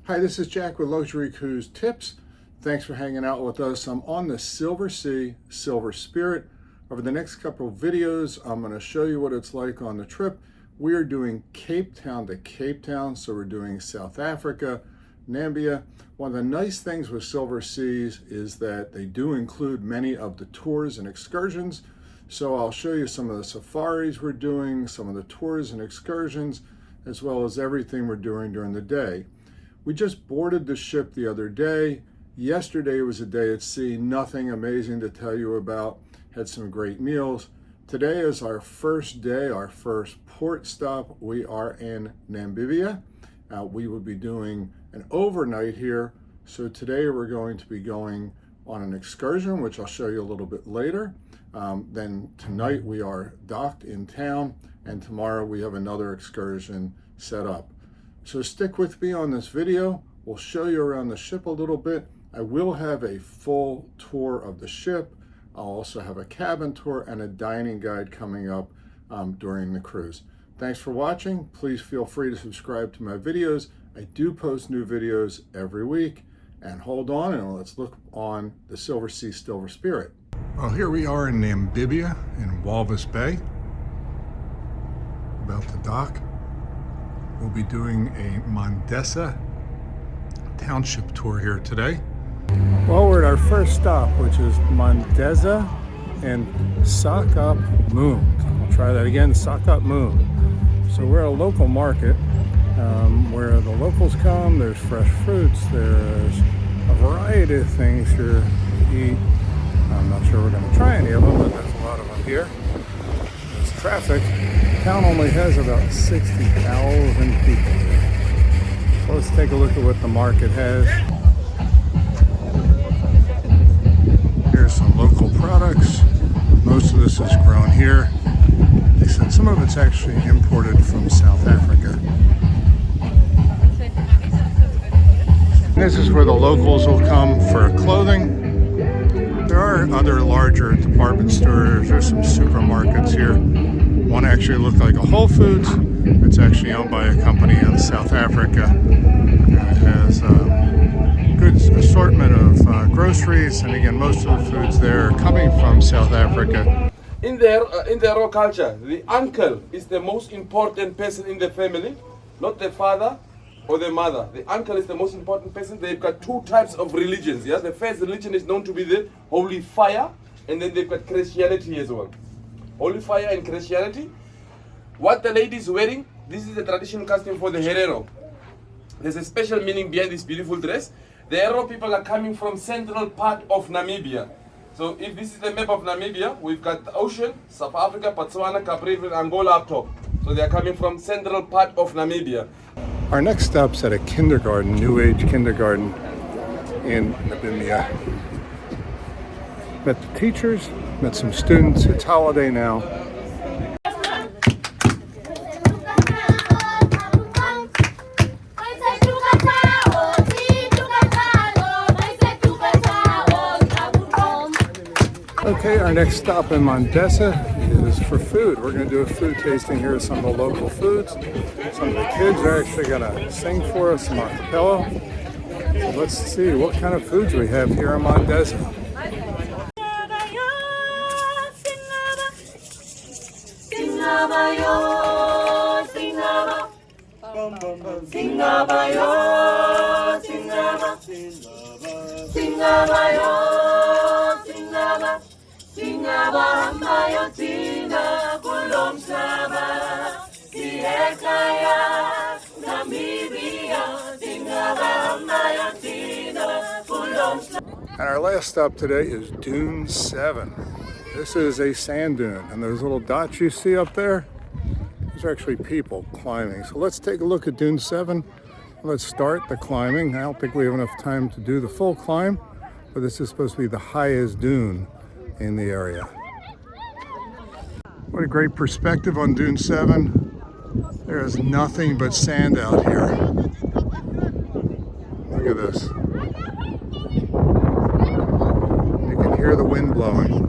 Hi, this is Jack with Luxury Cruise Tips. Thanks for hanging out with us. I'm on the Silver Sea, Silver Spirit. Over the next couple of videos, I'm going to show you what it's like on the trip. We are doing Cape Town to Cape Town, so we're doing South Africa, Namibia. One of the nice things with Silver Seas is that they do include many of the tours and excursions. So I'll show you some of the safaris we're doing, some of the tours and excursions, as well as everything we're doing during the day. We just boarded the ship the other day. Yesterday was a day at sea, nothing amazing to tell you about. Had some great meals. Today is our first day, our first port stop. We are in Namibia. We will be doing an overnight here. So today we're going to be going on an excursion, which I'll show you a little bit later. Then tonight we are docked in town, and tomorrow we have another excursion set up. So stick with me on this video. We'll show you around the ship a little bit. I will have a full tour of the ship. I'll also have a cabin tour and a dining guide coming up during the cruise. Thanks for watching. Please feel free to subscribe to my videos. I do post new videos every week. And hold on and let's look on the Silver Sea, Silver Spirit. Well, here we are in Namibia in Walvis Bay, about to dock. We'll be doing a Mondesa township tour here today. Well, we're at our first stop, which is Mondesa and Sakop Moon. I'll try that again, Sakop Moon. So we're at a local market where the locals come. There's fresh fruits, there's a variety of things here to eat. I'm not sure we're going to try any of them, but there's a lot of them here. There's traffic. The town only has about 60,000 people here. So let's take a look at what the market has. Here's some local products. Most of this is grown here. They said some of it's actually imported from South Africa. This is where the locals will come for clothing. There are other larger department stores. There's some supermarkets here. One actually looked like a Whole Foods. It's actually owned by a company in South Africa. And it has a good assortment of groceries. And again, most of the foods there are coming from South Africa. In their culture, the uncle is the most important person in the family, not the father or the mother. The uncle is the most important person. They've got two types of religions. Yes, the first religion is known to be the Holy Fire, and then they've got Christianity as well. Holy Fire and Christianity. What the lady is wearing, this is the traditional costume for the Herero. There's a special meaning behind this beautiful dress. The Herero people are coming from central part of Namibia. So if this is the map of Namibia, we've got the ocean, South Africa, Botswana, Cape Angola up top. So they are coming from central part of Namibia. Our next stop's at a kindergarten, New Age kindergarten in Namibia. Met the teachers, met some students. It's holiday now. Okay, our next stop in Mondesa is for food. We're going to do a food tasting here of some of the local foods. Some of the kids are actually going to sing for us some a cappella. So let's see what kind of foods we have here in Mondesa. And our last stop today is Dune 7. This is a sand dune, and those little dots you see up there, those are actually people climbing. So let's take a look at Dune 7. Let's start the climbing. I don't think we have enough time to do the full climb, but this is supposed to be the highest dune in the area. What a great perspective on Dune 7. There is nothing but sand out here. Look at this. You can hear the wind blowing.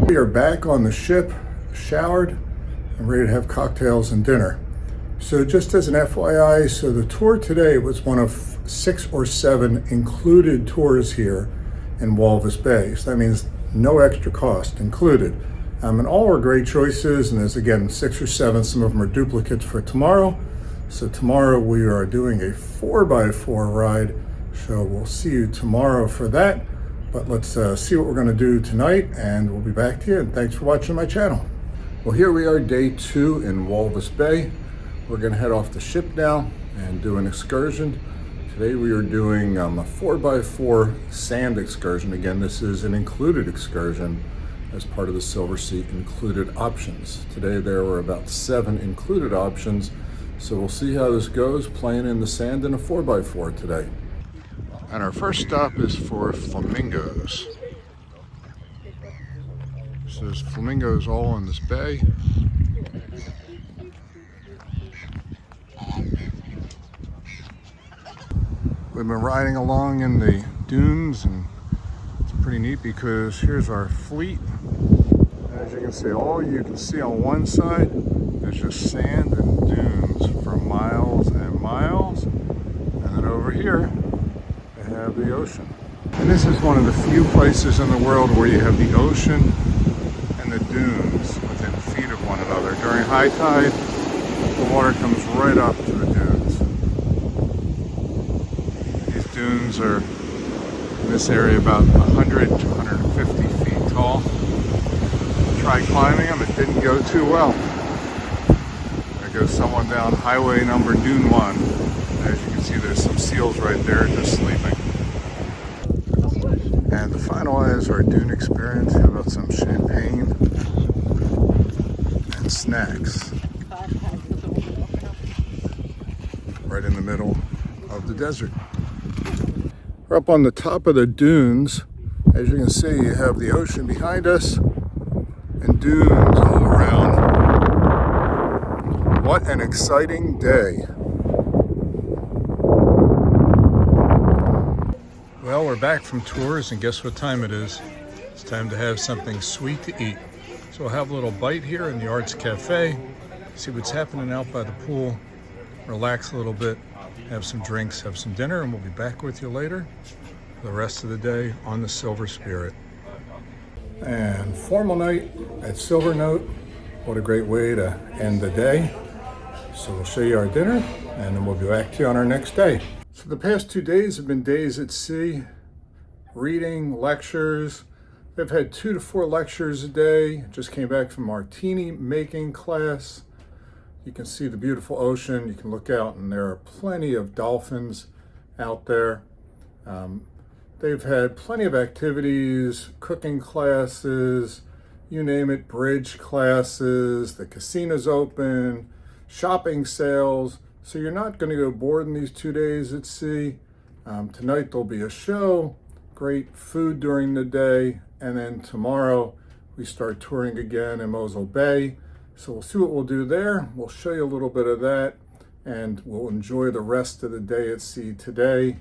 We are back on the ship, showered, and ready to have cocktails and dinner. So just as an FYI, so the tour today was one of 6 or 7 included tours here in Walvis Bay. So that means no extra cost included. And all are great choices, and there's again 6 or 7, some of them are duplicates for tomorrow. So tomorrow we are doing a 4x4 ride, so we'll see you tomorrow for that. But let's see what we're gonna do tonight, and we'll be back to you, and thanks for watching my channel. Well, here we are, day 2 in Walvis Bay. We're gonna head off the ship now and do an excursion. Today we are doing a 4x4 sand excursion. Again, this is an included excursion as part of the Silver Sea included options. Today there were about 7 included options, so we'll see how this goes, playing in the sand in a 4x4 today. And our first stop is for flamingos. So there's flamingos all in this bay. We've been riding along in the dunes, and it's pretty neat because here's our fleet. As you can see, all you can see on one side is just sand and dunes for miles and miles. And then over here, they have the ocean. And this is one of the few places in the world where you have the ocean and the dunes within feet of one another. During high tide, the water comes right up to the dunes. Dunes are in this area about 100 to 150 feet tall. Tried climbing them, it didn't go too well. There goes someone down highway number Dune 1. As you can see, there's some seals right there just sleeping. And to finalize our dune experience, how about some champagne and snacks right in the middle of the desert. We're up on the top of the dunes. As you can see, you have the ocean behind us and dunes all around. What an exciting day. Well, we're back from tours, and guess what time it is? It's time to have something sweet to eat. So we'll have a little bite here in the Arts Cafe, see what's happening out by the pool, relax a little bit, have some drinks, have some dinner, and we'll be back with you later for the rest of the day on the Silver Spirit. And formal night at Silver Note. What a great way to end the day. So we'll show you our dinner, and then we'll be back to you on our next day. So the past 2 days have been days at sea, reading, lectures. They've had 2 to 4 lectures a day. Just came back from martini making class. You can see the beautiful ocean. You can look out, and there are plenty of dolphins out there. They've had plenty of activities, cooking classes, you name it, bridge classes, the casino's open, shopping sales. So you're not going to go bored in these 2 days at sea. Tonight there'll be a show, great food during the day, and then tomorrow we start touring again in Mossel Bay. So we'll see what we'll do there. We'll show you a little bit of that, and we'll enjoy the rest of the day at sea today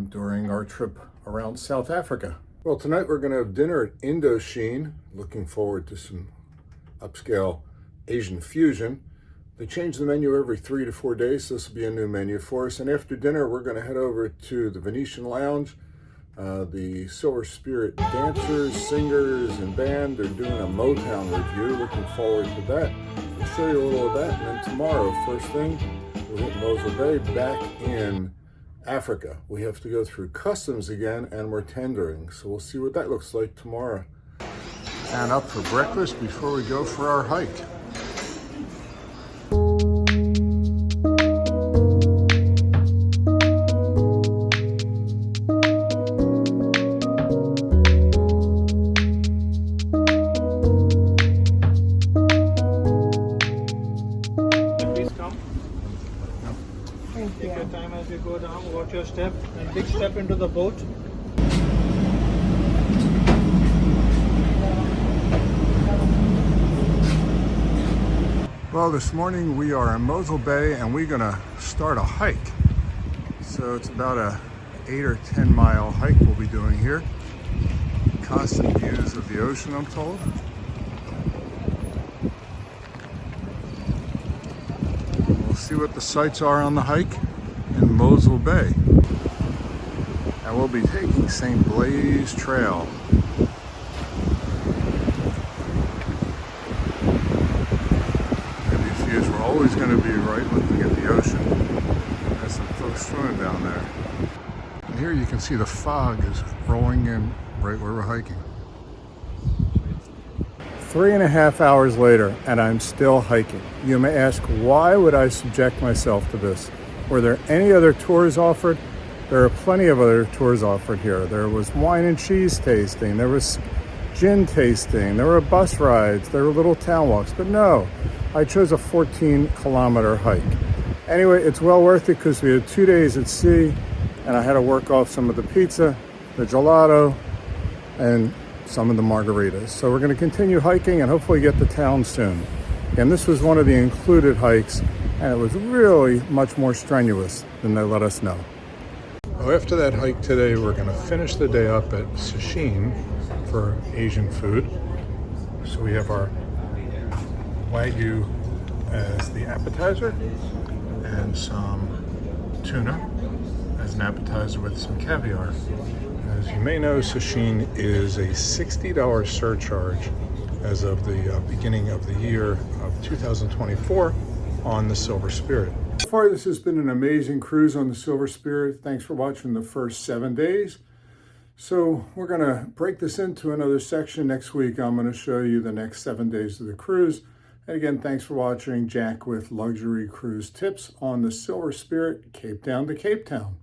during our trip around South Africa. Well, tonight we're going to have dinner at Indo Chine. Looking forward to some upscale Asian fusion. They change the menu every 3 to 4 days, so this will be a new menu for us. And after dinner, we're going to head over to the Venetian Lounge. The Silver Spirit dancers, singers, and band are doing a Motown review. Looking forward to that. We'll show you a little of that. And then tomorrow, first thing, we'll hit Mossel Bay back in Africa. We have to go through customs again, and we're tendering. So we'll see what that looks like tomorrow. And up for breakfast before we go for our hike. Take your time as you go down, watch your step, and big step into the boat. Well, this morning we are in Mossel Bay, and we're gonna start a hike. So it's about a 8 or 10 mile hike we'll be doing here. Constant views of the ocean, I'm told. We'll see what the sights are on the hike in Mossel Bay. And we'll be taking St. Blaise Trail. And these views were always going to be right looking at the ocean. There's some folks swimming down there. And here you can see the fog is rolling in right where we're hiking. 3.5 hours later, and I'm still hiking. You may ask, why would I subject myself to this? Were there any other tours offered? There are plenty of other tours offered here. There was wine and cheese tasting, there was gin tasting, there were bus rides, there were little town walks, but no, I chose a 14-kilometer hike. Anyway, it's well worth it because we had 2 days at sea, and I had to work off some of the pizza, the gelato, and some of the margaritas. So we're going to continue hiking and hopefully get to town soon. And this was one of the included hikes, and it was really much more strenuous than they let us know. Well, after that hike today, we're going to finish the day up at Chine for Asian food. So we have our Wagyu as the appetizer and some tuna as an appetizer with some caviar. As you may know, Chine is a $60 surcharge as of the beginning of the year of 2024 on the Silver Spirit. So far, this has been an amazing cruise on the Silver Spirit. Thanks for watching the first 7 days. So we're going to break this into another section. Next week, I'm going to show you the next 7 days of the cruise. And again, thanks for watching. Jack with Luxury Cruise Tips on the Silver Spirit, Cape Town to Cape Town.